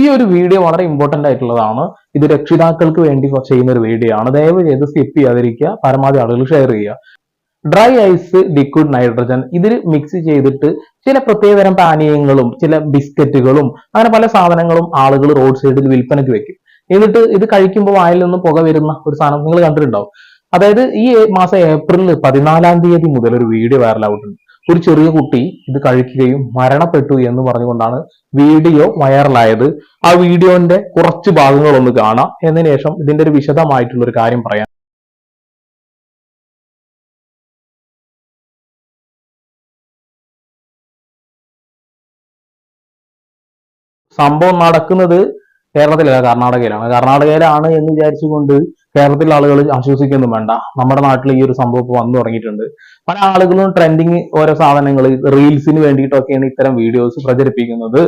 ഈ ഒരു വീഡിയോ വളരെ ഇമ്പോർട്ടന്റ് ആയിട്ടുള്ളതാണ്. ഇത് രക്ഷിതാക്കൾക്ക് വേണ്ടി ചെയ്യുന്ന ഒരു വീഡിയോ ആണ്. ദയവ് ചെയ്ത് സ്കിപ്പ് ചെയ്യാതിരിക്കുക, പരമാവധി ആളുകൾ ഷെയർ ചെയ്യുക. ഡ്രൈ ഐസ്, ലിക്വിഡ് നൈട്രജൻ ഇതിൽ മിക്സ് ചെയ്തിട്ട് ചില പ്രത്യേകതരം പാനീയങ്ങളും ചില ബിസ്ക്കറ്റുകളും അങ്ങനെ പല സാധനങ്ങളും ആളുകൾ റോഡ് സൈഡിൽ വിൽപ്പനയ്ക്ക് വെക്കും. എന്നിട്ട് ഇത് കഴിക്കുമ്പോൾ വായിൽ നിന്ന് പുക വരുന്ന ഒരു സാധനം നിങ്ങൾ കണ്ടിട്ടുണ്ടാവും. അതായത് ഈ മാസം ഏപ്രിൽ 14 തീയതി മുതൽ ഒരു വീഡിയോ വൈറലായിട്ടുണ്ട്. ഒരു ചെറിയ കുട്ടി ഇത് കഴിക്കുകയും മരണപ്പെട്ടു എന്ന് പറഞ്ഞുകൊണ്ടാണ് വീഡിയോ വൈറലായത്. ആ വീഡിയോന്റെ കുറച്ച് ഭാഗങ്ങളൊന്ന് കാണാം, എന്നതിന് ശേഷം ഇതിന്റെ ഒരു വിശദമായിട്ടുള്ള ഒരു കാര്യം പറയാം. സംഭവം നടക്കുന്നത് കേരളത്തിലല്ല, കർണാടകയിലാണ്. കർണാടകയിലാണ് എന്ന് വിചാരിച്ചുകൊണ്ട് കേരളത്തിലെ ആളുകൾ ആശ്വസിക്കൊന്നും വേണ്ട. നമ്മുടെ നാട്ടിൽ ഈ ഒരു സംഭവം ഇപ്പോൾ വന്നു തുടങ്ങിയിട്ടുണ്ട്. പല ആളുകളും ട്രെൻഡിങ് ഓരോ സാധനങ്ങൾ റീൽസിന് വേണ്ടിയിട്ടൊക്കെയാണ് ഇത്തരം വീഡിയോസ് പ്രചരിപ്പിക്കുന്നത്.